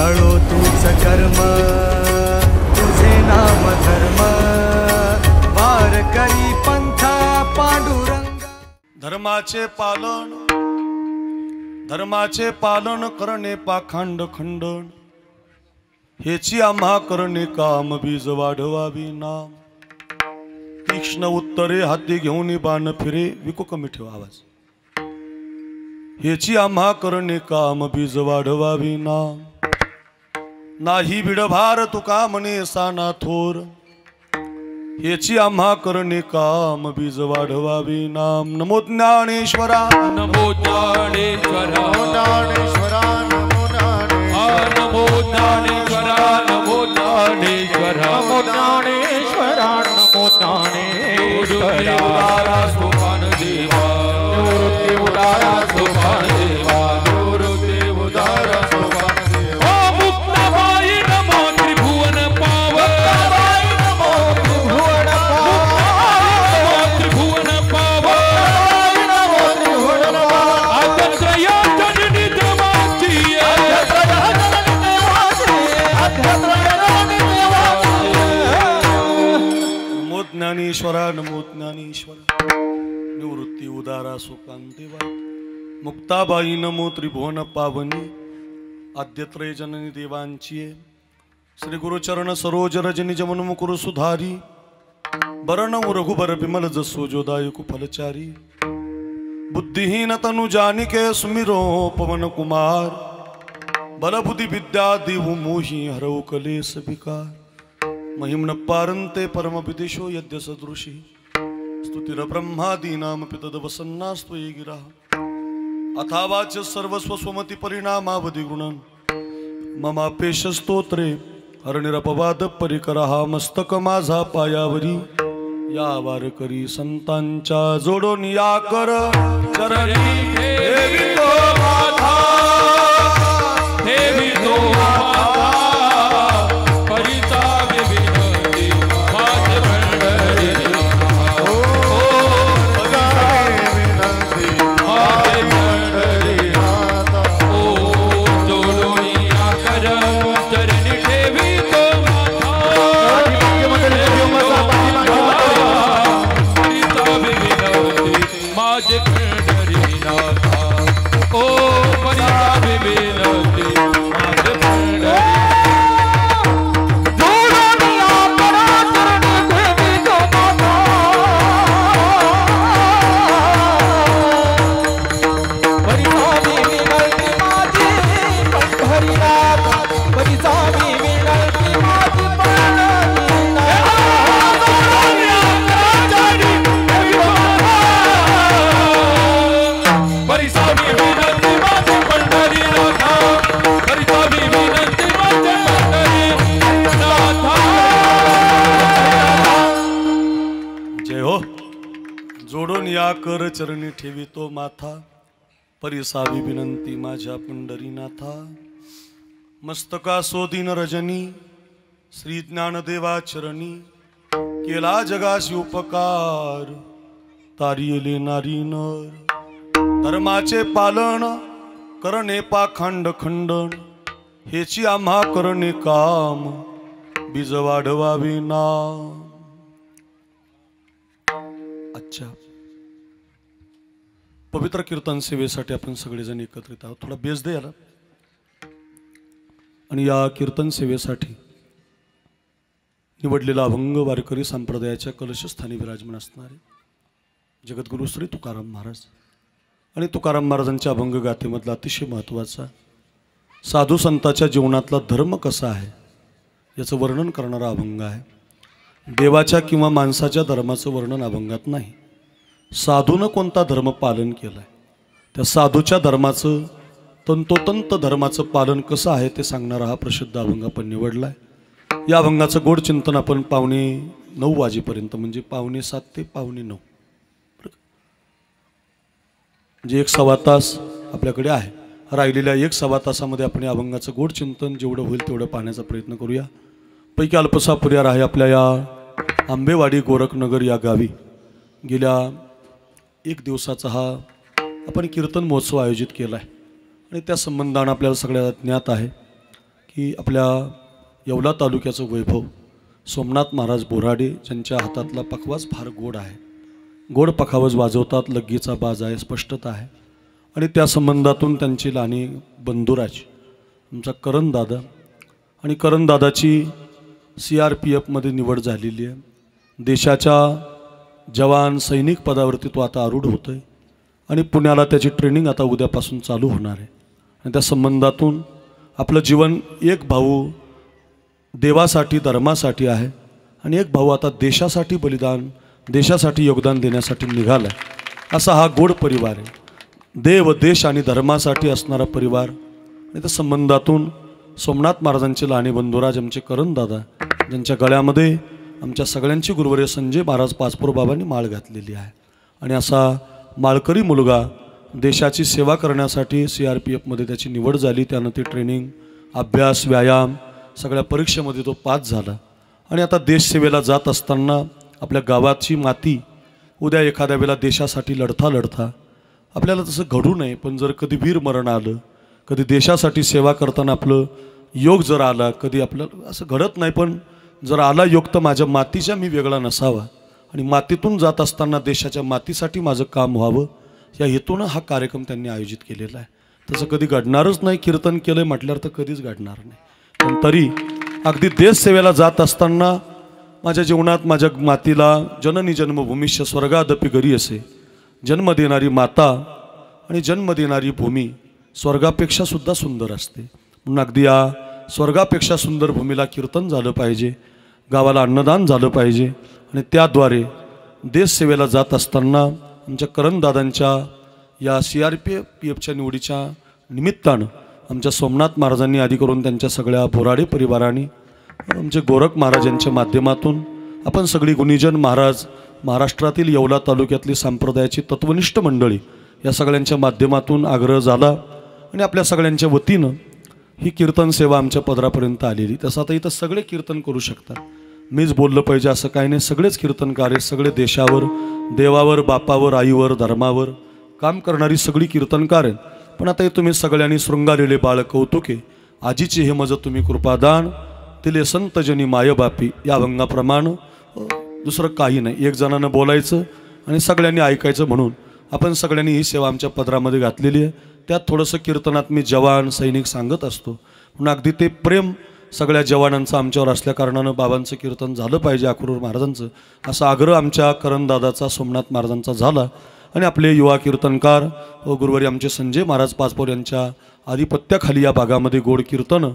तळो तूच कर्म तुझे नाम धर्म वार करी पंथा पांडुरंग। धर्माचे पालन करणे पाखंड खंडन हेची आम्हा करणे काम बीज वाढवावी नाम। तीक्ष्ण उत्तरे हाती घेऊन बाण फिरे विकू कमी ठेवा आवाज। हेची आम्हा करणे काम बीज वाढवावी नाम। नाही बिडभार तुका म्हणे साना थोर हेची आम्हा करणे काम बीज वाढवावी नाम। नमो ज्ञानेश्वरा नमो ज्ञानेश्वरा ज्ञानेश्वरा नमो नमो ज्ञानेश्वरा नमो ज्ञानेश्वरा नमो ज्ञानेश्वरा नमो ज्ञानेश्वरा उदारा सोपान देवा निवृत्ती उदारा सोपान देवा निवृत्ती उदारा सोपान देवा। ओ मुक्ताबाई नमो त्रिभुवन पावन नमो त्रिभुवन पावन त्रिभुवन पावन नमो त्रिभुवन पावन आदत्रया जननी देवाची नमो ज्ञानेश्वरा नमो ज्ञानेश्वरा निवृत्ती उदारा सुकांतेवा। मुक्ताबाई नमो त्रिभुवन पावनी आद्यत्रय जननी देवांची श्री गुरुचरण सरोज रजनी जमन मुकुर सुधारी बरण रघुबर बिमल जसो जोदायक फलचारी। बुद्धिहीन तनु जानिके सुमिरो पवन कुमार बल बुद्धि विद्या देहु मोहि हरौ कलेस विकार। महिम्न पारंते परम विदेशो यद्य सदृशी स्तुतिर ब्रह्मादीनामपि तद्वसन्नास्त्वयि गिरा। अथावाच सर्वस्व स्वमति परिणामावधि गुणन ममापेश स्तोत्रे हरनिरपवाद परिकरहा। मस्तक माझा पायावरी या वारकरी संतांच्या जोडून या कर चरणी ठेवितो माथा ठेवितो माथा परिचा विनती माझे पंढरी माझे पंढरी ओ जोडून या कर चरणी ठेवितो माझे पंढरीनाथा ओ परिचा विनती माझे पंढरी। जोडून या कर चरणी ठेवितो माथा परिसावी विनंती माझ्या पंढरीनाथा। मस्तका सोदीन रजनी श्री ज्ञानदेवा चरणी केला जगाशी उपकार तारियले नारी नर। धर्माचे पालन करणे पाखंड खंडन हेची आम्हा करणे काम बीज वाढवावी नाम। अच्छा पवित्र कीर्तन सेवेसाठी आपण सगळेजण एकत्रित आहोत। थोडा बेस दे याला। आणि या कीर्तन सेवेसाठी निवडलेला अभंग वारकरी संप्रदायाच्या कलशस्थानी विराजमान असणारे जगद्गुरु श्री तुकाराम महाराज आणि तुकाराम महाराजांच्या अभंग गाथेमधला अतिशय महत्त्वाचा साधू संतांच्या जीवनातला धर्म कसा आहे याचं वर्णन करणारा अभंग आहे। देवाच्या किंवा माणसाच्या धर्माचं वर्णन अभंगात नाही। साधूनं कोणता धर्म पालन केलाय त्या साधूच्या धर्माचं तंतोतंत धर्माचं पालन कसं आहे ते सांगणारा हा प्रसिद्ध अभंग आपण निवडलाय। या अभंगाचं गोड चिंतन आपण 8:45 वाजेपर्यंत म्हणजे 7:45 ते 9:15 म्हणजे 1-1.25 तास आपल्याकडे आहे। राहिलेल्या 1-1.25 तासामध्ये आपण या अभंगाचं गोड चिंतन जेवढं होईल तेवढं पाहण्याचा प्रयत्न करूया। पैकी अल्पसा पुर्यार आहे आपल्या या आंबेवाडी गोरखनगर या गावी गेल्या 1 दिवसाचा हा आपण कीर्तन महोत्सव आयोजित केला आहे। आणि त्या संबंधाने आपल्याला सगळ्यांना ज्ञात आहे की आपल्या येवला तालुक्याचं वैभव सोमनाथ महाराज बोराडे ज्यांच्या हातातला पखवाज फार गोड आहे. गोड पखावज वाजवतात, लग्गीचा बाज आहे, स्पष्टता आहे. आणि त्या संबंधातून त्यांची लहानी बंधुराज आमचा करणदादा आणि करणदादाची CRPFमध्ये निवड झालेली आहे. देशाच्या जवान सैनिक पदावरती तो आता आरूढ होतो आहे आणि पुण्याला त्याची ट्रेनिंग आता उद्यापासून चालू होणार आहे. आणि त्या संबंधातून आपलं जीवन एक भाऊ देवासाठी धर्मासाठी आहे आणि एक भाऊ आता देशासाठी बलिदान देशासाठी योगदान देण्यासाठी निघाला आहे. असा हा गोड परिवार आहे. देव देश आणि धर्मासाठी असणारा परिवार. आणि त्या संबंधातून सोमनाथ महाराजांचे लहाने बंधुराज आमचे करणदादा ज्यांच्या गळ्यामध्ये आमच्या सगळ्यांची गुरुवर्य संजय महाराज पाचपूर बाबांनी माळ घातलेली आहे. आणि असा माळकरी मुलगा देशाची सेवा करण्यासाठी CRPFमध्ये त्याची निवड झाली. त्यानं ती ट्रेनिंग अभ्यास व्यायाम सगळ्या परीक्षेमध्ये तो पास झाला. आणि आता देशसेवेला जात असताना आपल्या गावाची माती उद्या एखाद्या वेळेला देशासाठी लढता आपल्याला तसं घडू नये. पण जर कधी वीर मरण आलं, कधी देशासाठी सेवा करताना आपलं योग जर आला, कधी आपलं असं घडत नाही, पण जर आला योग तर माझ्या मातीच्या मी वेगळा नसावा आणि मातीतून जात असताना देशाच्या मातीसाठी माझं काम व्हावं या हेतूनं हा कार्यक्रम त्यांनी आयोजित केलेला आहे. तसं कधी घडणारच नाही. कीर्तन केलं म्हटल्यावर तर कधीच घडणार नाही. पण तरी अगदी देशसेवेला जात असताना माझ्या जीवनात माझ्या मातीला जननी जन्मभूमीश्य स्वर्गादपी घरी असे जन्म देणारी माता आणि जन्म देणारी भूमी स्वर्गापेक्षा सुद्धा सुंदर असते. म्हणून अगदी या स्वर्गापेक्षा सुंदर भूमीला कीर्तन झालं पाहिजे, गावाला अन्नदान झालं पाहिजे. आणि त्याद्वारे देशसेवेला जात असताना आमच्या करणदादांच्या या CRPFच्या निवडीच्या निमित्तानं आमच्या सोमनाथ महाराजांनी आधी करून त्यांच्या सगळ्या बोराडे परिवारांनी आमचे गोरख महाराज यांच्या माध्यमातून आपण सगळी गुणीजन महाराज महाराष्ट्रातील येवला तालुक्यातली संप्रदायाची तत्वनिष्ठ मंडळी या सगळ्यांच्या माध्यमातून आग्रह झाला आणि आपल्या सगळ्यांच्या वतीनं ही कीर्तन सेवा आमच्या पदरापर्यंत आलेली. तसं आता इथं सगळे कीर्तन करू शकतात. मीच बोललं पाहिजे असं काही नाही. सगळेच कीर्तनकार आहेत. सगळे देशावर देवावर बापावर आईवर धर्मावर काम करणारी सगळी कीर्तनकार आहेत. पण आता हे तुम्ही सगळ्यांनी शृंगारलेले बाळ कौतुके आजीचे हे मज तुम्ही कृपादान तिले संतजनी मायबापी या अभंगाप्रमाणे दुसरं काही नाही. एक जणानं बोलायचं आणि सगळ्यांनी ऐकायचं म्हणून आपण सगळ्यांनी ही सेवा आमच्या पदरामध्ये घातलेली आहे. त्यात थोडंसं कीर्तनात मी जवान सैनिक सांगत असतो. म्हणून अगदी ते प्रेम सगळ्या जवानांचं आमच्यावर असल्या कारणानं बाबांचं कीर्तन झालं पाहिजे अक्रूर महाराजांचं असा आग्रह आमच्या करणदादाचा सोमनाथ महाराजांचा झाला. आणि आपले युवा कीर्तनकार व गुरुवारी आमचे संजय महाराज पाचपोर यांच्या आधिपत्याखाली या भागामध्ये गोड कीर्तन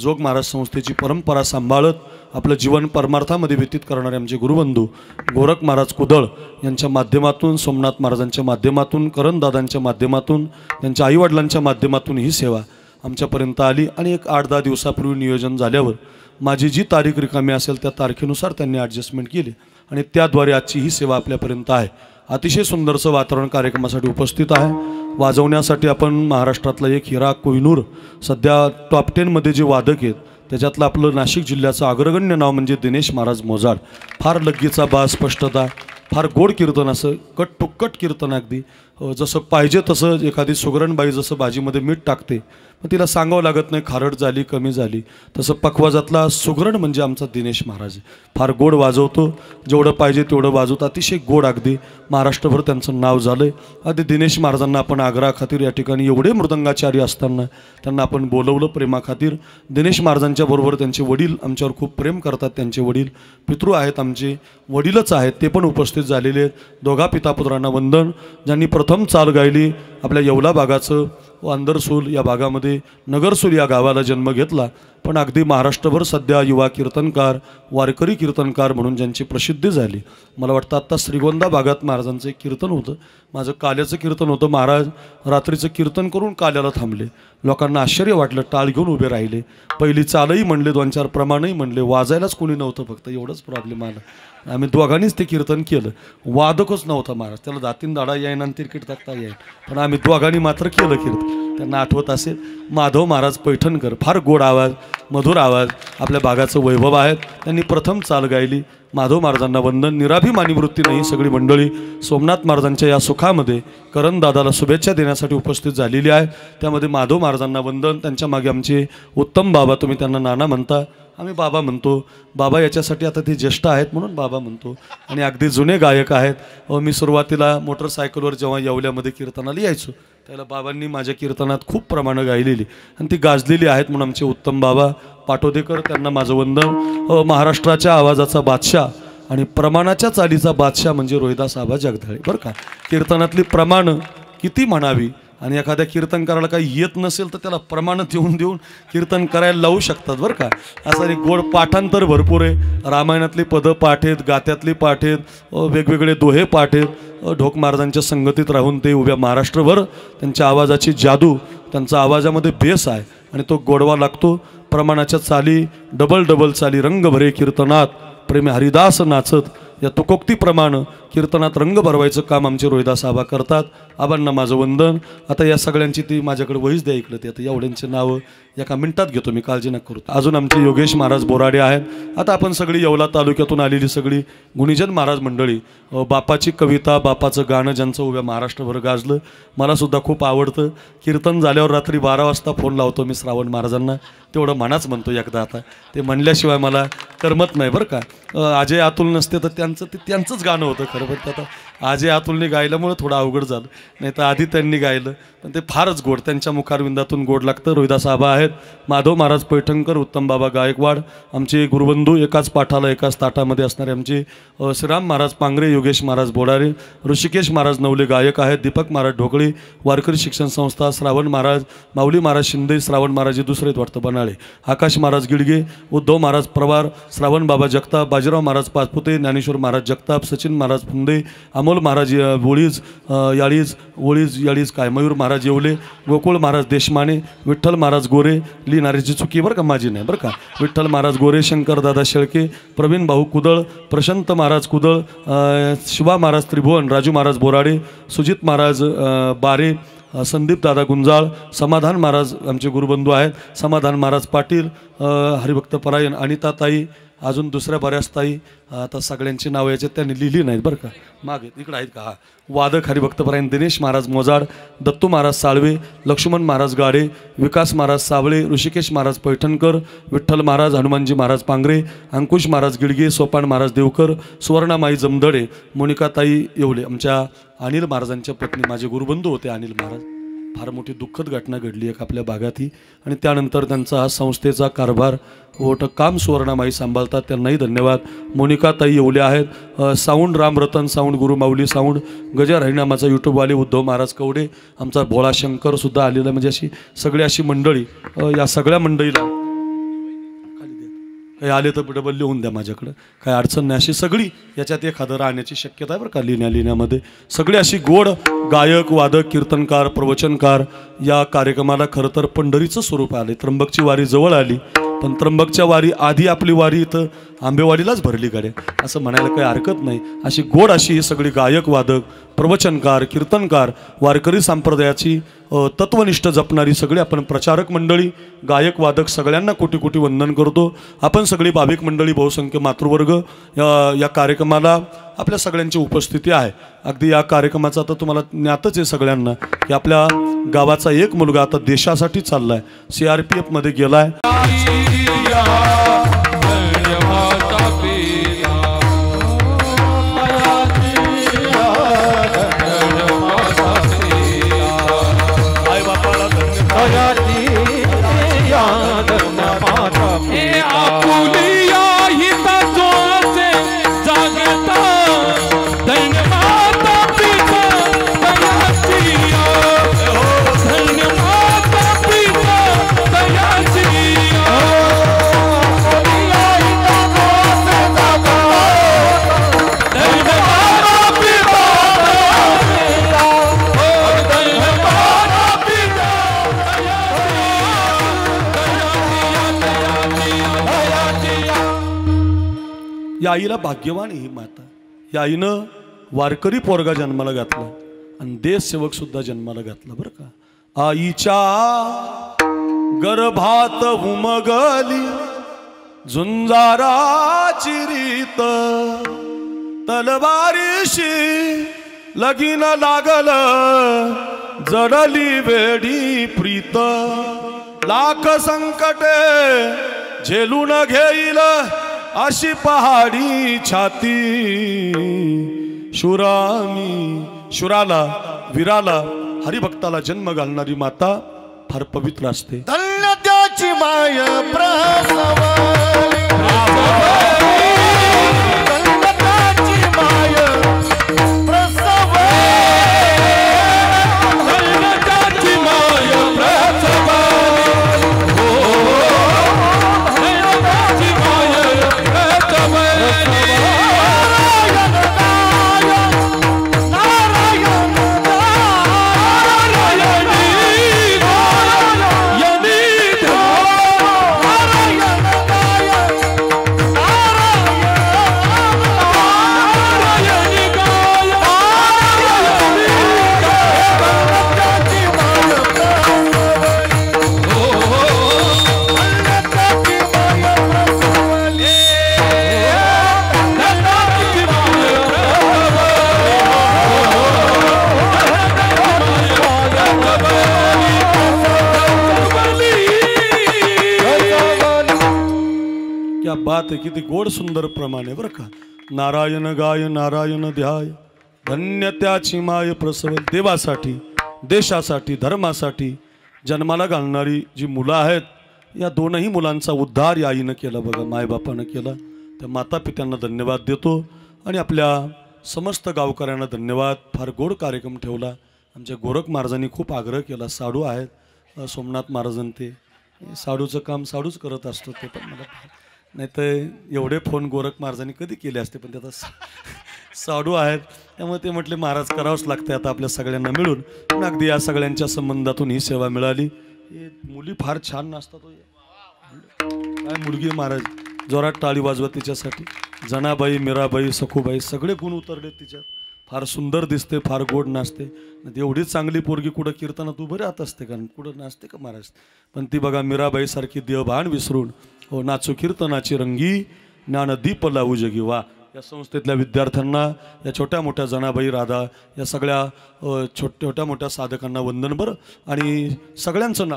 जोग महाराज संस्थेची परंपरा सांभाळत आपलं जीवन परमार्थामध्ये व्यतीत करणारे आमचे गुरुबंधू गोरख महाराज कुदळ यांच्या माध्यमातून सोमनाथ महाराजांच्या माध्यमातून करणदादांच्या माध्यमातून त्यांच्या आईवडिलांच्या माध्यमातून ही सेवा आमच्यापर्यंत आली. आणि एक 8-10 दिवसापूर्वी नियोजन झाल्यावर माझी जी तारीख रिकामी असेल त्या तारखेनुसार त्यांनी ॲडजस्टमेंट केली आणि त्याद्वारे आजची ही सेवा आपल्यापर्यंत आहे. अतिशय सुंदरचं वातावरण कार्यक्रमासाठी उपस्थित आहे. वाजवण्यासाठी आपण महाराष्ट्रातला एक हिरा कोहिनूर सध्या टॉप 10मध्ये जे वादक आहेत त्याच्यातलं आपलं नाशिक जिल्ह्याचं अग्रगण्य नाव म्हणजे दिनेश महाराज मोजाड. फार लग्गीचा बाज स्पष्टता फार गोड कीर्तन असं कट टू कट कीर्तन अगदी जसं पाहिजे तसं. एखादी सुगरणबाई जसं भाजीमध्ये मीठ टाकते पण तिला सांगावं लागत नाही खारट झाली कमी झाली तसं पखवाजातला सुगरण म्हणजे आमचा दिनेश महाराज फार गोड वाजवतो. जेवढं पाहिजे तेवढं वाजवतो. अतिशय गोड अगदी महाराष्ट्रभर त्यांचं नाव झालं आहे. अगदी दिनेश महाराजांना आपण आग्रहाखातीर या ठिकाणी एवढे मृदंगाचार्य असताना त्यांना आपण बोलवलं प्रेमाखातीर. दिनेश महाराजांच्या बरोबर त्यांचे वडील आमच्यावर खूप प्रेम करतात. त्यांचे वडील पितृ आहेत आमचे वडीलच आहेत ते पण उपस्थित झालेले आहेत. दोघा पितापुत्रांना वंदन. ज्यांनी प्रथम चाल गायली आपल्या येवला भागाचं व अंदरसूल या भागामध्ये नगरसूल या गावाला जन्म घेतला. पण अगदी महाराष्ट्रभर सध्या युवा कीर्तनकार वारकरी कीर्तनकार म्हणून ज्यांची प्रसिद्धी झाली. मला वाटतं आत्ता श्रीगोंदा भागात महाराजांचं एक कीर्तन होतं. माझं काल्याचं कीर्तन होतं. महाराज रात्रीचं कीर्तन करून काल्याला थांबले. लोकांना आश्चर्य वाटलं. टाळ घेऊन उभे राहिले. पहिली चालही म्हणले 2-4 प्रमाणही म्हणले. वाजायलाच कोणी नव्हतं. फक्त एवढंच प्रॉब्लेम आला. आम्ही दोघांनीच ते कीर्तन केलं. वादकच नव्हता महाराज. त्याला दातीन दाडा येईन आणि तिरकीट टाकता येईल. पण आम्ही दोघांनी मात्र केलं कीर्तन. त्यांना आठवत असेल माधव महाराज पैठणकर फार गोड आवाज मधुर आवाज, आपल्या भागाचं वैभव आहेत. त्यांनी प्रथम चाल गायली. माधव महाराजांना वंदन. निराभिमानी वृत्तीने ही सगळी मंडळी सोमनाथ महाराजांच्या या सुखामध्ये करणदादाला शुभेच्छा देण्यासाठी उपस्थित झालेली आहे. त्यामध्ये माधव महाराजांना वंदन. त्यांच्या मागे आमचे उत्तम बाबा, तुम्ही त्यांना नाना म्हणता, आम्ही बाबा म्हणतो. बाबा याच्यासाठी आता ते ज्येष्ठ आहेत म्हणून बाबा म्हणतो आणि अगदी जुने गायक आहेत. मी सुरुवातीला मोटरसायकलवर जेव्हा येवल्यामध्ये कीर्तनाला यायचो त्याला बाबांनी माझ्या कीर्तनात खूप प्रमाणं गायलेली आणि ती गाजलेली आहेत म्हणून आमचे उत्तम बाबा पाटोदेकर, त्यांना माझं वंदन. महाराष्ट्राच्या आवाजाचा बादशाह आणि प्रमाणाच्या चालीचा बादशाह म्हणजे रोहिदास आबा जगदाळे बरं का. कीर्तनातली प्रमाणं किती म्हणावी आणि एखाद्या कीर्तनकाराला काही येत नसेल तर त्याला प्रमाण देऊन कीर्तन करायला लावू शकतात बरं का. असं गोड पाठांतर भरपूर आहे. रामायणातली पदं पाठ आहेत, गात्यातली पाठ आहेत, वेगवेगळे दोहे पाठ आहेत. ढोक महाराजांच्या संगतीत राहून ते उभ्या महाराष्ट्रभर त्यांच्या आवाजाची जादू, त्यांचा आवाजामध्ये बेस आहे आणि तो गोडवा लागतो. प्रमाणाच्या चाली, डबल चाली, रंग भरे कीर्तनात प्रेमी हरिदास नाचत, या तुकोक्तीप्रमाणे कीर्तनात रंग भरवायचं काम आमचे रोहिदास आबा करतात. आबांना माझं वंदन. आता या सगळ्यांची ती माझ्याकडे वहीच द्या इकडे. ते आता एवढ्यांचे नावं एका मिनिटात घेतो मी, काळजी नका करू. अजून आमचे योगेश महाराज बोराडे आहेत. आता आपण सगळी येवला तालुक्यातून आलेली सगळी गुणीजन महाराज मंडळी, बापाची कविता, बापाचं गाणं ज्यांचं उभ्या महाराष्ट्रभर गाजलं, मला सुद्धा खूप आवडतं. कीर्तन झाल्यावर रात्री 12 वाजता फोन लावतो मी श्रावण महाराजांना, तेवढं मनाच म्हणतो एकदा. आता ते म्हणल्याशिवाय मला करमत नाही बरं का. अजय अतुल नसते तर त्यांचंच गाणं होतं खरं, पण आता अजय अतुलने गायल्यामुळं थोडं अवघड झालं, नाही तर आधी त्यांनी गायलं. पण ते फारच गोड, त्यांच्या मुखारविंदातून गोड लागतं. रोहिदास आबा आहेत. माधव महाराज पैठणकर, उत्तम बाबा गायकवाड, आमचे गुरुबंधू, एकाच पाठाला एकाच ताटामध्ये असणारे आमचे श्रीराम महाराज पांगरे, योगेश महाराज बोडारे, ऋषिकेश महाराज नवले गायक आहेत, दीपक महाराज ढोकळे, वारकरी शिक्षण संस्था, श्रावण महाराज, माऊली महाराज शिंदे, श्रावण महाराज हे दुसरेच वाटतं बनाळे, आकाश महाराज गिडगे, उद्धव महाराज प्रवार, श्रावण बाबा जगताप, बाजीराव महाराज पाचपुते, ज्ञानेश्वर महाराज जगताप, सचिन महाराज फुंदे, अमोल महाराज याळीज काय, मयूर महाराज येवले, गोकुळ महाराज देशमाने, विठ्ठल महाराज गोरे, लिहिणाऱ्याची चुकी बरं का, माझी नाही बरं का, विठ्ठल महाराज गोरे, शंकरदादा शेळके, प्रवीण भाऊ कुदळ, प्रशांत महाराज कुदळ, शिवा महाराज त्रिभुवन, राजू महाराज बोराडे, सुजित महाराज बारे, संदीप दादा गुंजाळ, समाधान महाराज आमचे गुरुबंधू आहेत, समाधान महाराज पाटील, हरिभक्त परायण, अनिताताई, अजून दुसऱ्या बऱ्याच ताई. आता सगळ्यांची नावं याच्यात त्यांनी लिहिली नाहीत बरं का, मागे इकडं आहेत का. हा, वादक हरिभक्तपरायण दिनेश महाराज मोजाड, दत्तू महाराज साळवे, लक्ष्मण महाराज गाडे, विकास महाराज सावळे, ऋषिकेश महाराज पैठणकर, विठ्ठल महाराज, हनुमानजी महाराज पांगरे, अंकुश महाराज गिडगे, सोपान महाराज देवकर, सुवर्णामाई जमदडे, मोनिकाताई येवले. आमच्या अनिल महाराजांच्या पत्नी, माझे गुरुबंधू होते अनिल महाराज. फार मोठी दुःखद घटना घडली एक आपल्या भागात ही, आणि त्यानंतर त्यांचा हा संस्थेचा कारभार मोठं काम सुवर्णामाई सांभाळतात, त्यांनाही धन्यवाद. मोनिकाताई येवले आहेत. Sound Ramratan sound, Gurumauli sound, गजर हरिनामाचा यूट्यूबवाले उद्धव महाराज कवडे, आमचा भोळा शंकर सुद्धा आलेला. म्हणजे अशी सगळी अशी मंडळी, या सगळ्या मंडळीला काही आले तर डबल लिहून द्या माझ्याकडं, काही अडचण नाही. अशी सगळी याच्यात एखादं राहण्याची शक्यता आहे बरं का लिहिण्यामध्ये. सगळी अशी गोड गायक, वादक, कीर्तनकार, प्रवचनकार. या कार्यक्रमाला खरं तर पंढरीचं स्वरूप आले. त्र्यंबकची वारी जवळ आली, पण त्र्यंबकच्या वारी आधी आपली वारी इथं आंबेवाडीलाच भरली गाड्या, असं म्हणायला काही हरकत नाही. अशी गोड अशी ही सगळी गायक, वादक, प्रवचनकार, कीर्तनकार, वारकरी संप्रदायाची तत्वनिष्ठ जपणारी सगळी आपण प्रचारक मंडळी, गायक, वादक सगळ्यांना कोटी कोटी वंदन करतो. आपण सगळी भाविक मंडळी, बहुसंख्य मातृवर्ग या कार्यक्रमाला आपल्या सगळ्यांची उपस्थिती आहे. अगदी या कार्यक्रमाचं आता तुम्हाला ज्ञातच आहे सगळ्यांना की आपल्या गावाचा एक मुलगा आता देशासाठी चाललाय, CRPF मध्ये गेलाय. या आईला भाग्यवान ही माता. या आईनं वारकरी पोरगा जन्माला घातला आणि देशसेवक सुद्धा जन्माला घातला बरं का. आईच्या गर्भात उमगली झुंजाराची रीत तलवारीशी लगीन लागल जडली वेडी प्रीत लाख संकटे झेलून घेईल अशी पहाडी छाती शुराला वीराला हरिभक्ताला जन्म घालणारी माता फार पवित्र असते. धन्य त्याची माय प्रसवाली धन्य त्याची माय प्रसवाली धन्य त्याची माय प्रसवाली हो धन्य त्याची माय प्रसवाली बात आहे किती गोड सुंदर प्रमाणे बरं का. नारायण गाय नारायण ध्याय धन्य त्याची माय प्रसव. देवासाठी देशासाठी धर्मासाठी जन्माला घालणारी जी मुलं आहेत या दोनही मुलांचा उद्धार या आईनं केला बघा मायबापानं केला. त्या माता पित्यांना धन्यवाद देतो आणि आपल्या समस्त गावकऱ्यांना धन्यवाद. फार गोड कार्यक्रम ठेवला. आमच्या गोरख महाराजांनी खूप आग्रह केला. साडू आहेत सोमनाथ महाराजां ते साडूचं काम साडूच करत असतो ते पण मला नाही तर एवढे फोन गोरख महाराजांनी कधी केले असते पण त्याचा साडू आहेत त्यामुळे ते म्हटले महाराज करावंच लागते आता आपल्या सगळ्यांना मिळून. पण अगदी या सगळ्यांच्या संबंधातून ही सेवा मिळाली. मुली फार छान नाचतात हो. काय मुलगी महाराज जोरात टाळी वाजवत तिच्यासाठी. जनाबाई मीराबाई सखूबाई सगळे गुण उतरले तिच्यात. फार सुंदर दिसते फार गोड नाचते. एवढी चांगली पोरगी कुठं कीर्तनात उभं राहत असते का कुठं नाचते का महाराज. पण ती बघा मीराबाई सारखी देवभान विसरून हो नाचू कीर्तनाची रंगी ज्ञानदीप लावू जगी वा. या संस्थेतल्या विद्यार्थ्यांना या छोट्या मोठ्या जनाबाई राधा या सगळ्या छोट्या मोठ्या साधकांना वंदन बरं. आणि सगळ्यांचं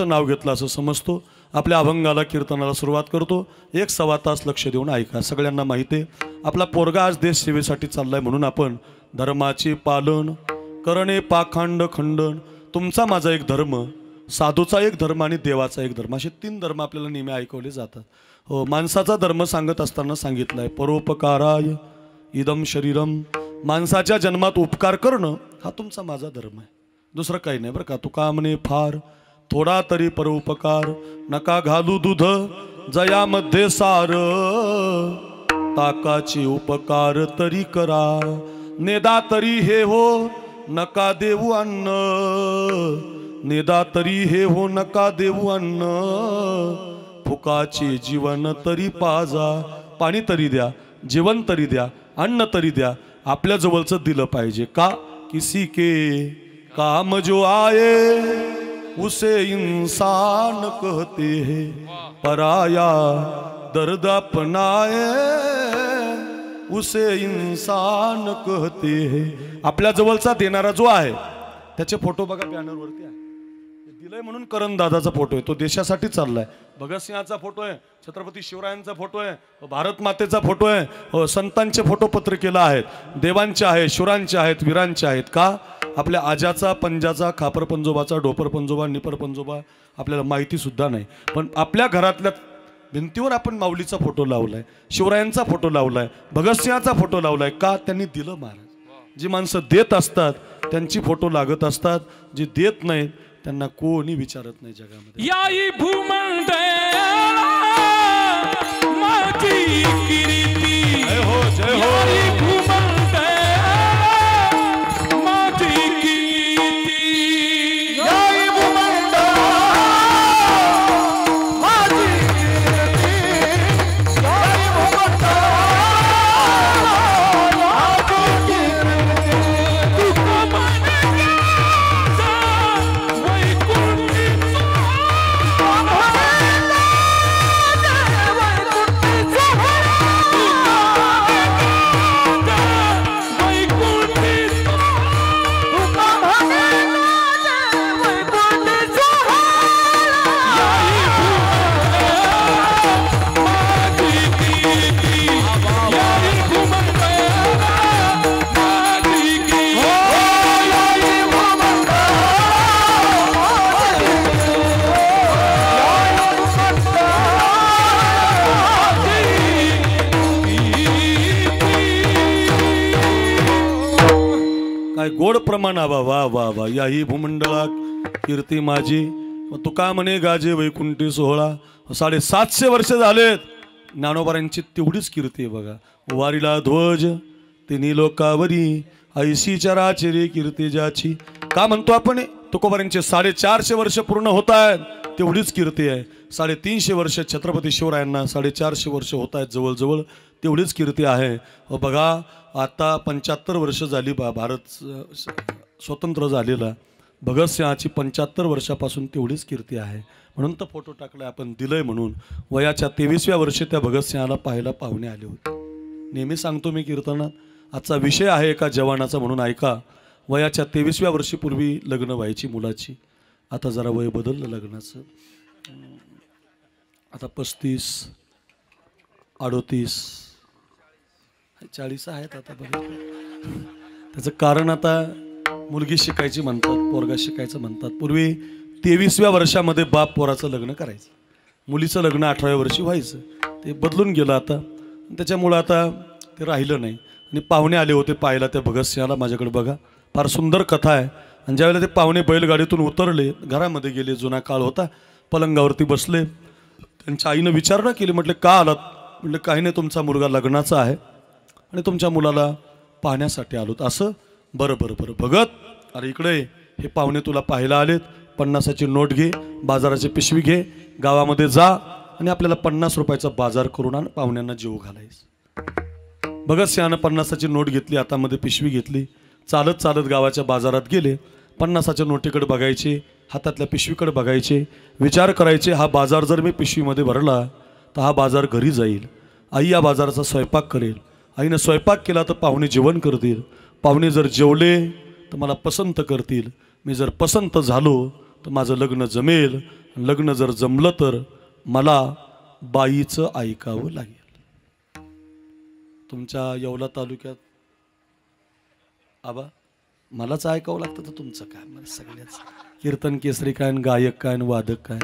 नाव घेतलं असं समजतो. आपल्या अभंगाला कीर्तनाला सुरुवात करतो. 1-1.25 तास लक्ष देऊन ऐका. सगळ्यांना माहिती आहे आपला पोरगा आज देश सेवेसाठी चाललाय म्हणून आपण धर्माचे पालन करणे पाखंड खंडन तुमचा माझा एक धर्म साधूचा एक धर्म आणि देवाचा एक धर्म असे 3 धर्म आपल्याला नेहमी ऐकवले जातात. हो माणसाचा धर्म सांगत असताना सांगितलाय परोपकाराय इदम शरीरम. माणसाच्या जन्मात उपकार करणं हा तुमचा माझा धर्म आहे. दुसरं काही नाही बरं का. तुका म्हणे फार थोडा तरी परोपकार नका घालू दूध जयामध्ये सार. ताकाचे उपकार तरी करा नेदा तरी हे हो नका देऊ अन्न. नेदा तरी हे हो नका देऊ अन्न. फुकाचे जीवन तरी पाजा. पाणी तरी द्या जेवण तरी द्या अन्न तरी द्या. आपल्या जवळचं दिलं पाहिजे का. किसी के काम जो आए उसे इंसान कहते हैं. पराया दर्द अपनाए उसे इंसान कहते हैं. आपल्या जवळचा देणारा जो आहे त्याचे फोटो बघा बॅनरवरती आहे. दिलंय म्हणून करण दादाचा फोटो आहे. तो देशासाठी चाललाय. भगतसिंहाचा फोटो आहे. छत्रपती शिवरायांचा फोटो आहे. भारत मातेचा फोटो आहे. संतांचे फोटो पत्रिकेला आहेत. देवांचे आहेत शुरांचे आहेत वीरांचे आहेत. का आपल्या आजाचा पंजाचा खापर पंजोबाचा डोपर पंजोबा निपर पंजोबा आपल्याला माहिती सुद्धा नाही. पण आपल्या घरातल्या भिंतीवर आपण माऊलीचा फोटो लावलाय शिवरायांचा फोटो लावलाय भगतसिंहाचा फोटो लावलाय. का त्यांनी दिलं महाराज. जी माणसं देत असतात त्यांची फोटो लागत असतात. जे देत नाहीत त्यांना कोणी विचारत नाही जगामध्ये. याई भूमंडळा माझी कीर्ती. जय हो जय हो. याई भूमंडळा माझी कीर्ती. याई भूमंडळा माझी कीर्ती. याई भूमंडळा माझी कीर्ती. तुका म्हणे वैकुंठी त्याचप्रमाणे आबा वा वा वा याही भूमंडळा कीर्ती माझी. तुका म्हणे गाजे वैकुंठी सोहळा. 750 वर्ष झालेत ज्ञानोबारांची तेवढीच कीर्ती आहे बघा. वारीला ध्वज तिन्ही लोकावरी ऐशी चराचरी कीर्ती ज्याची. का म्हणतो आपण तुकोबारांचे 450 वर्ष पूर्ण होत आहेत तेवढीच कीर्ती आहे. 350 वर्ष छत्रपती शिवरायांना 450 वर्ष होत आहेत जवळजवळ तेवढीच कीर्ती आहे. बघा आता 75 वर्ष झाली भारत स्वतंत्र झालेला. भगतसिंहाची 75 वर्षापासून तेवढीच कीर्ती आहे. म्हणून तर फोटो टाकलाय आपण दिलंय म्हणून. वयाच्या 23व्या वर्षी त्या भगतसिंहाला पाहायला पाहुणे आले होते. नेहमी सांगतो मी कीर्तनात आजचा विषय आहे एका जवानाचा म्हणून ऐका. वयाच्या 23व्या वर्षीपूर्वी लग्न व्हायची मुलाची. आता जरा वय बदललं लग्नाचं. आता 35 38 40 आहेत आता बघा. त्याचं कारण आता मुलगी शिकायची म्हणतात पोरगा शिकायचं म्हणतात. पूर्वी 23व्या वर्षामध्ये बाप पोराचं लग्न करायचं. मुलीचं लग्न 18व्या वर्षी व्हायचं. ते बदलून गेलं आता. त्याच्यामुळं आता ते राहिलं नाही. आणि पाहुणे आले होते पाहायला त्या भगतसिंहाला. माझ्याकडे बघा फार सुंदर कथा आहे. आणि ज्यावेळेला ते पाहुणे बैलगाडीतून उतरले घरामध्ये गेले. जुना काळ होता. पलंगावरती बसले. त्यांच्या आईनं विचारणा केली. म्हटले का आलात? म्हटलं काही नाही तुमचा मुलगा लग्नाचा आहे आणि तुमच्या मुलाला पाहण्यासाठी आलोत. असं बरं बरं बरं भगत अरे इकडे हे पाहुणे तुला पाहायला आलेत. 50ची नोट घे बाजाराची पिशवी घे गावामध्ये जा आणि आपल्याला 50 रुपयाचा बाजार करून आण पाहुण्यांना जेवू घालायचं. भगतसिंहानं 50ची नोट घेतली हातामध्ये पिशवी घेतली. चालत चालत गावाच्या बाजारात गेले. 50च्या नोटीकडे बघायचे हातातल्या पिशवीकडे बघायचे विचार करायचे हा बाजार जर मी पिशवीमध्ये भरला तर हा बाजार घरी जाईल. आई या बाजाराचा स्वयंपाक करेल. आईनं स्वयंपाक केला तर पाहुणे जेवण करतील. पाहुणे जर जेवले तर मला पसंत करतील. मी जर पसंत झालो तर माझं लग्न जमेल. लग्न जर जमलं तर मला बाईचं ऐकावं लागेल. तुमच्या येवला तालुक्यात आबा मलाच ऐकावं लागतं तर तुमचं काय. मला सगळ्याच कीर्तन केसरी काय गायक काय वादक काय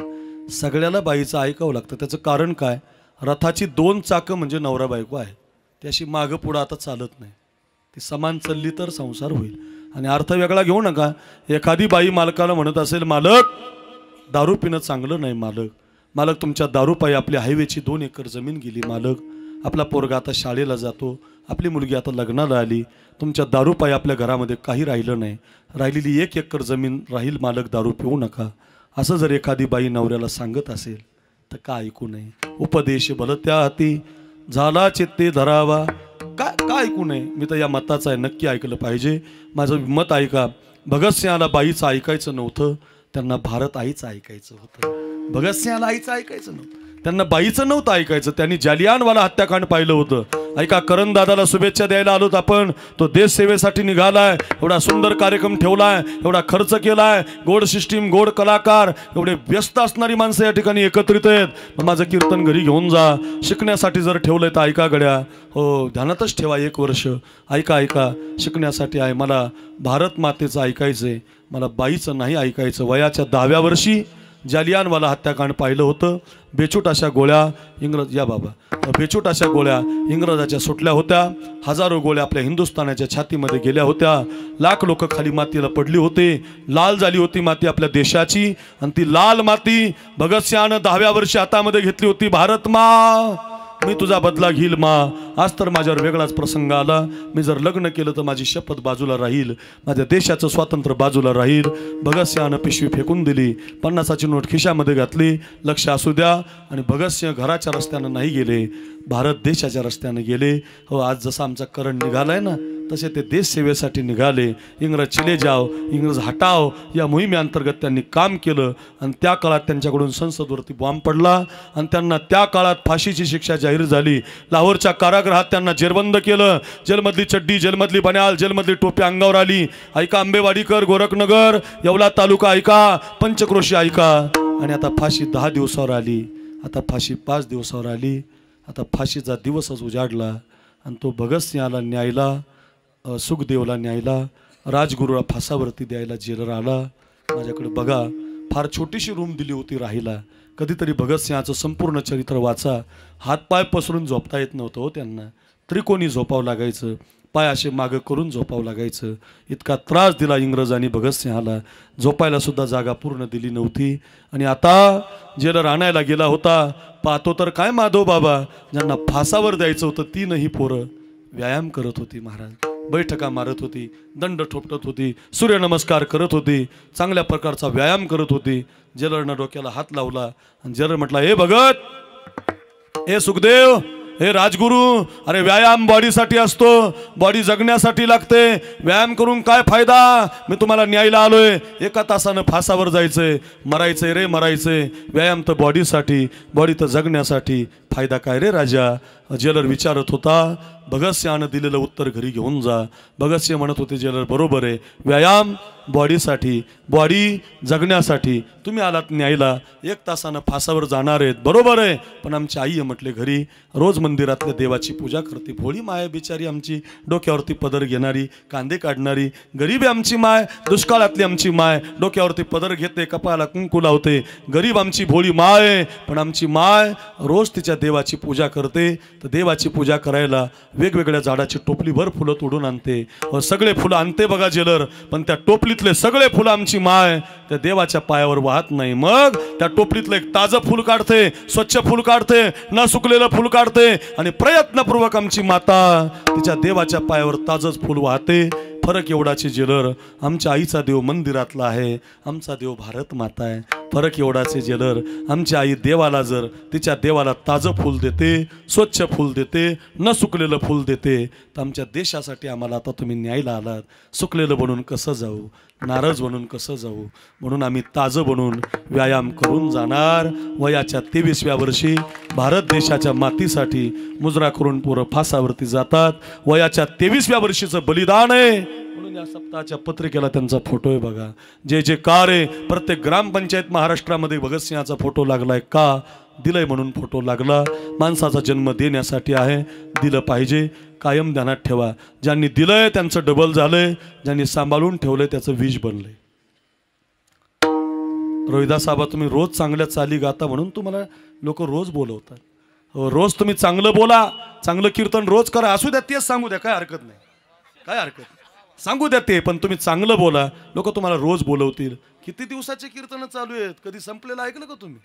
सगळ्याला बाईचं ऐकावं लागतं. त्याचं कारण काय? रथाची 2 चाकं म्हणजे नवरा बायको आहे. ती अशी मागं पुढं आता चालत नाही. ती समान चालली तर संसार होईल. आणि अर्थ वेगळा घेऊ नका. एखादी बाई मालकाला म्हणत असेल मालक दारू पिणं चांगलं नाही. मालक तुमच्या दारूपायी आपली हायवेची 2 एकर जमीन गेली. मालक आपला पोरगा आता शाळेला जातो. आपली मुलगी आता लग्नाला आली. तुमच्या दारूपायी आपल्या घरामध्ये काही राहिलं नाही. राहिलेली 1 एकर जमीन राहील. मालक दारू पिऊ नका. असं जर एखादी बाई नवऱ्याला सांगत असेल तर का ऐकू नये. उपदेश भलत्या हाती झाला चित्ते धरावा. का ऐकू नये. मी तर या मताचं आहे. नक्की ऐकलं पाहिजे. माझं मत ऐका. भगतसिंहाला बाईचं ऐकायचं नव्हतं. त्यांना भारत आईचं ऐकायचं होतं. भगतसिंहाला आईचं ऐकायचं नव्हतं. त्यांना बाईचं नव्हतं ऐकायचं. त्यांनी जालियानवाला हत्याकांड पाहिलं होतं. ऐका करण दादाला शुभेच्छा द्यायला आलोत आपण. तो देश सेवेसाठी निघालाय. एवढा सुंदर कार्यक्रम ठेवलाय. एवढा खर्च केलाय. गोड सिस्टीम गोड कलाकार एवढे व्यस्त असणारी माणसं या ठिकाणी एकत्रित आहेत. माझं कीर्तन घरी घेऊन जा. शिकण्यासाठी जर ठेवलंय तर ऐका गड्या. हो ध्यानातच ठेवा. 1 वर्ष ऐका शिकण्यासाठी आहे. मला भारत मातेचं ऐकायचंय. मला बाईचं नाही ऐकायचं. वयाच्या 10व्या वर्षी जालियानवाला हत्याकांड पाहिलं होतं. बेछूट अशा गोळ्या बेछूट अशा गोळ्या इंग्रजाच्या सुटल्या होत्या. हजारो गोळ्या आपल्या हिंदुस्थानाच्या छातीमध्ये गेल्या होत्या. लाख लोक खाली मातीला पडली होते. लाल झाली होती माती आपल्या देशाची. आणि ती लाल माती भगतसिंहानं 10व्या वर्षी हातामध्ये घेतली होती. भारत मा मी तुझा बदला घेईल मा. आज तर माझ्यावर वेगळाच प्रसंग आला. मी जर लग्न केलं तर माझी शपथ बाजूला राहील. माझ्या देशाचं स्वातंत्र्य बाजूला राहील. भगतसिंहानं पिशवी फेकून दिली. 50ची नोट खिशामध्ये घातली. लक्ष असू द्या. आणि भगतसिंह घराच्या रस्त्यानं नाही गेले. भारत देशाच्या रस्त्यानं गेले. हो आज जसा आमचा करण निघालाय ना तसे ते देश सेवेसाठी निघाले. इंग्रज चले जाव इंग्रज हटाव या मोहिमेअंतर्गत त्यांनी काम केलं. आणि त्या काळात त्यांच्याकडून संसदवरती बॉम्ब पडला. आणि त्यांना त्या काळात फाशीची शिक्षा जाहीर झाली. लाहोरच्या कारागृहात त्यांना जेरबंद केलं. जेलमधली चड्डी जेलमधली बन्याल जेलमधली टोपी अंगावर आली. ऐका आंबेवाडीकर गोरखनगर येवला तालुका ऐका पंचक्रोशी ऐका. आणि आता फाशी 10 दिवसावर आली. आता फाशी 5 दिवसावर आली. आता फाशीचा दिवसच उजाडला. आणि तो भगतसिंहाला न्यायला सुखदेवला न्यायला राजगुरूला फासावरती द्यायला जेलर आला. माझ्याकडे बघा फार छोटीशी रूम दिली होती राहायला. कधीतरी भगतसिंहाचं संपूर्ण चरित्र वाचा. हातपाय पसरून झोपता येत नव्हतं हो त्यांना. त्रिकोणी झोपावं लागायचं. पाय असे मागं करून झोपावं लागायचं. इतका त्रास दिला इंग्रजांनी भगतसिंहाला, झोपायला सुद्धा जागा पूर्ण दिली नव्हती. आणि आता जेलर आणायला गेला होता, पाहतो तर काय माधव बाबा, ज्यांना फासावर द्यायचं होतं तीनही पोरं व्यायाम करत होती महाराज, बैठका मारत होती, दंड ठोपटत होती, सूर्यनमस्कार करत होती, चांगल्या प्रकारचा व्यायाम करत होती. जेलरनं डोक्याला हात लावला आणि जेलर म्हटला, हे भगत, हे सुखदेव, हे राजगुरू, अरे व्यायाम बॉडीसाठी असतो, बॉडी जगण्यासाठी लागते, व्यायाम करून काय फायदा, मी तुम्हाला न्यायला आलोय, एका तासानं फासावर जायचंय, मरायचंय रे मरायचंय, व्यायाम तर बॉडीसाठी, बॉडी तर जगण्यासाठी, फायदा काय रे राजा. जेलर विचारत होता. भगतसिंहानं दिलेलं उत्तर घरी घेऊन जा. भगतसिंह म्हणत होते, जेलर बरोबर आहे, व्यायाम बॉडीसाठी, बॉडी जगण्यासाठी, तुम्ही आलात न्यायला, एक तासानं फासावर जाणार आहेत, बरोबर आहे, पण आमची आई म्हटले घरी रोज मंदिरातल्या देवाची पूजा करते, भोळी माय बिचारी आमची, डोक्यावरती पदर घेणारी, कांदे काढणारी, गरीब आमची माय, दुष्काळातली आमची माय, डोक्यावरती पदर घेते, कपाळाला कुंकू लावते, गरीब आमची भोळी माय, पण आमची माय रोज तिच्या देवाची पूजा करते. तर देवाची पूजा करायला वेगवेगळ्या झाडाची टोपलीभर फुलं तोडून आणते, सगळे फुलं आणते बघा जेलर, पण त्या टोपलीतले सगळे फुलं आमची माय त्या देवाच्या पायावर वाहत नाही. मग त्या टोपलीतलं एक ताजं फुल काढते, स्वच्छ फुल काढते, न सुकलेलं फुल काढते, आणि प्रयत्नपूर्वक आमची माता तिच्या देवाच्या पायावर ताजंच फुल वाहते. फरक एवढाचे जेलर, आमच्या आईचा देव मंदिरातला आहे, आमचा देव भारत माता आहे. फरक एवढाचे जेलर, आमची आई देवाला जर तिच्या देवाला ताजं फूल देते, स्वच्छ फूल देते, न सुकलेलं फूल देते, तर आमच्या देशासाठी आम्हाला आता तुम्ही न्यायला आलात, सुकलेलं बनून कसं जाऊ, नाराज बनून कसं जाऊ, म्हणून आम्ही ताजं बनून व्यायाम करून जाणार. वयाच्या 23व्या वर्षी भारत देशाच्या मातीसाठी मुजरा करून पोरं फासावरती जातात. वयाच्या 23व्या वर्षीचं बलिदान आहे, म्हणून या सप्ताहाच्या पत्रिकेला त्यांचा फोटो आहे बघा. जे जे कार्य प्रत्येक ग्रामपंचायत महाराष्ट्रामध्ये भगतसिंहाचा फोटो लागलाय का, दिलंय म्हणून फोटो लागला. माणसाचा जन्म देण्यासाठी आहे, दिलं पाहिजे, कायम ध्यानात ठेवा. ज्यांनी दिलंय त्यांचं डबल झालंय, ज्यांनी सांभाळून ठेवलंय त्याचं विष बनलंय. रोहिदास साहेब, तुम्ही रोज चांगल्या चाली गाता म्हणून तुम्हाला लोक रोज बोलवतात. रोज तुम्ही चांगलं बोला, चांगलं कीर्तन रोज करा, असू द्या, तेच सांगू द्या, काय हरकत नाही, काय हरकत नाही, सांगू द्या ते, पण तुम्ही चांगलं बोला, लोक तुम्हाला रोज बोलवतील. किती दिवसाचे कीर्तन चालू आहेत, कधी संपलेलं ऐकलं का तुम्ही?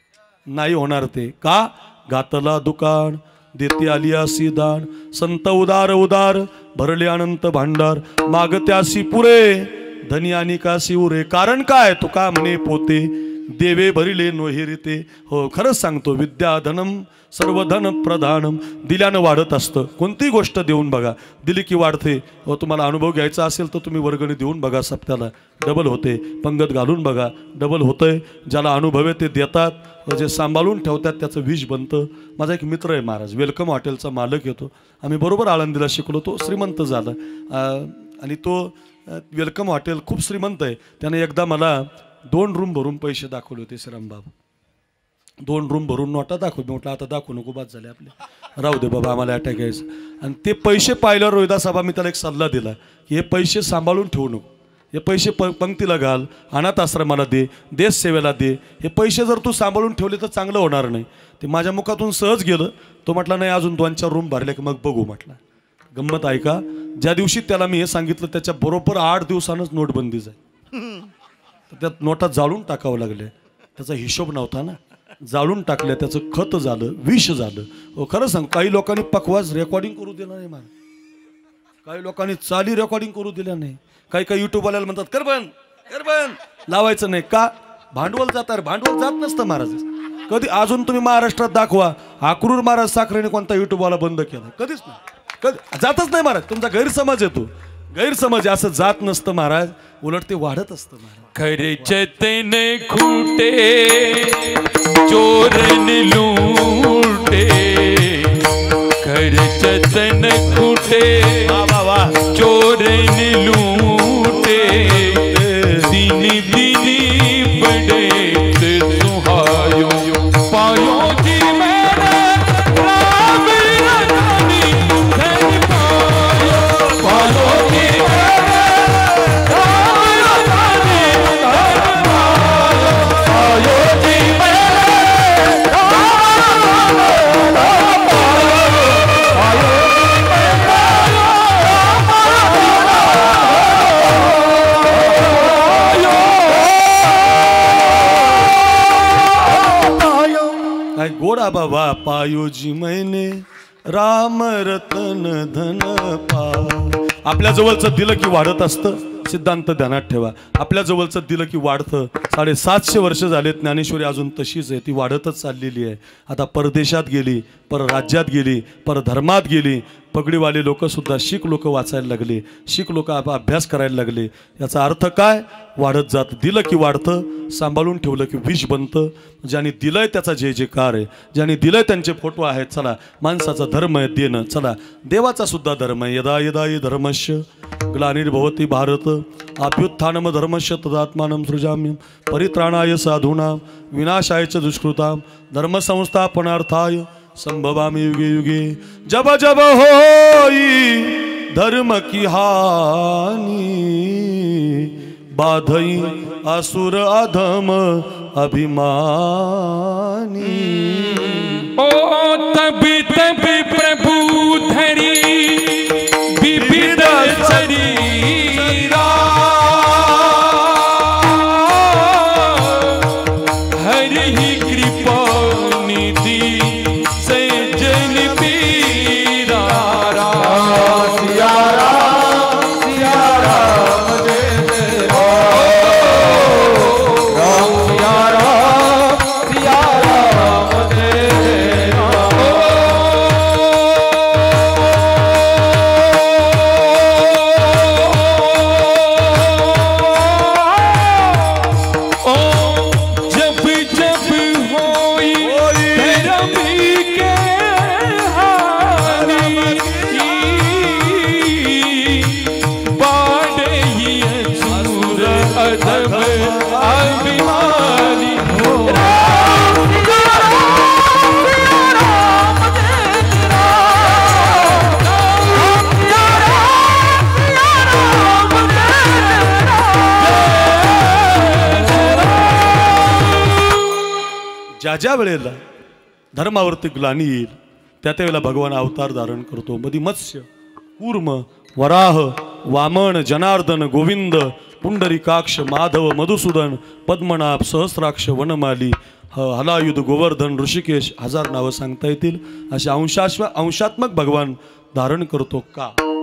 नाही होणार ते. का? घातला दुकान, देते आलियासी दान, संत उदार उदार, भरले अनंत भांडार, मागत्यासी पुरे, धनी आणि काशी उरे. कारण काय? तुका म्हणे पोते, देवे भरिले नोहेरिते. हो, खरंच सांगतो, विद्या धनम सर्वधन प्रधानम, दिल्यानं वाढत असतं. कोणतीही गोष्ट देऊन बघा, दिली की वाढते. हो, तुम्हाला अनुभव घ्यायचा असेल तर तुम्ही वर्गणी देऊन बघा, सप्त्याला डबल होते. पंगत घालून बघा, डबल होतंय. ज्याला अनुभव आहे ते देतात, जे सांभाळून ठेवतात त्याचं विष बनतं. माझा एक मित्र आहे महाराज, वेलकम हॉटेलचा मालक येतो, आम्ही बरोबर आळंदीला शिकलो, तो श्रीमंत झाला, आणि तो वेलकम हॉटेल खूप श्रीमंत आहे. त्याने एकदा मला 2 रूम भरून पैसे दाखवले होते. श्रीरामबाबू 2 रूम भरून नोटा दाखवली. म्हटलं आता दाखवू नको, बाद झाले आपले, राहू दे बाबा, आम्हाला अटॅक यायचं. आणि ते पैसे पाहिल्यावर रोहिदास साहेब मी त्याला एक सल्ला दिला की हे पैसे सांभाळून ठेवू नको, हे पैसे पंक्तीला घाल, अनाथ आश्रमाला दे, देश सेवेला दे. हे पैसे जर तू सांभाळून ठेवले तर चांगलं होणार नाही. ते माझ्या मुखातून सहज गेलं. तो म्हटला नाही, अजून 2-4 रूम भरले की मग बघू. म्हटला गंमत ऐका, ज्या दिवशी त्याला मी हे सांगितलं त्याच्या बरोबर 8 दिवसानंच नोटबंदी झाली. तर त्यात नोटा जाळून टाकावं लागल्या. त्याचा हिशोब नव्हता ना, जाळून टाकल्या, त्याचं खत झालं, विष झालं. हो, खरं सांग, काही लोकांनी पकवास रेकॉर्डिंग करू दिला नाही मला, काही लोकांनी चाली रेकॉर्डिंग करू दिल्या नाही. काही युट्यूबवाल्याला म्हणतात कर बंद, कर बंद, लावायचं नाही. का? भांडवल जातात. भांडवल जात नसतं महाराज कधी. अजून तुम्ही महाराष्ट्रात दाखवा, अक्रूर महाराज साखरेने कोणता युट्यूबवाला बंद केला? कधीच नाही, कधी जातच नाही महाराज. तुमचा गैरसमज येतो, गैरसमज. असं जात नसतं महाराज, उलट ते वाढत असतं महाराज. खरे चतन खुटे चोरन लूटे, खरे चतन खुटे चोरन लूटे, दिनी दिनी बड़े सुहायो पायो जी मेरे राम रानी धन पायो, पायो जी मेरे राम रानी धन पायो, पायो जी मेरे राम काय गोडा बाबा पायोजी मैने राम रतन धन पा. आपल्या जवळचं दिलं की वाढत असतं. सिद्धांत ध्यानात ठेवा. आपल्या जवळचं दिलं की वाढतं. 750 वर्ष झालेत. ज्ञानेश्वरी अजून तशीच आहे. ती वाढतच चाललेली आहे. आता परदेशात गेली, परराज्यात गेली, परधर्मात गेली. पगडीवाले लोकसुद्धा शीख लोक वाचायला लागले, शीख लोक अभ्यास करायला लागले. याचा अर्थ काय? वाढत जात. दिलं की वाढतं, सांभाळून ठेवलं की विष बनतं. ज्यांनी दिलंय त्याचा जय जयकार आहे. ज्यांनी दिलंय त्यांचे फोटो आहेत. चला, माणसाचा धर्म आहे देणं. चला, देवाचा सुद्धा धर्म आहे. यदा यदा हि धर्मस्य ग्लानिर्भवति भारत अभ्युत्थानम धर्मस्य तदात्मानं सृजाम्यहं परित्राणाय साधूनां विनाशाय च दुष्कृतां धर्मसंस्थापनार्थाय संभवामि युगे युगे. जब जब होई धर्म की हानि बाधई असुर अधम अभिमानी. ओ तभी तभी प्रभु धरी विविध शरीरा हरि ही कृपा निधि से जन पीरा. सिया राम जय जय राम सिया राम जय जय राम. जब जब होई धर्म के हानि बाढ़े ही असुर अधम अभिमानी. ज्या ज्या वेळेला धर्मावरती ग्लानी येईल त्या वेळेला भगवान अवतार धारण करतो. मधी मत्स्य, कूर्म, वराह, वामन, जनार्दन, गोविंद, पुंडरीकाक्ष, माधव, मधुसूदन, पद्मनाभ, सहस्राक्ष, वनमाली, हलायुध, गोवर्धन, ऋषिकेश, 1000 नावं सांगता येतील. असे अंशात्मक भगवान धारण करतो. का?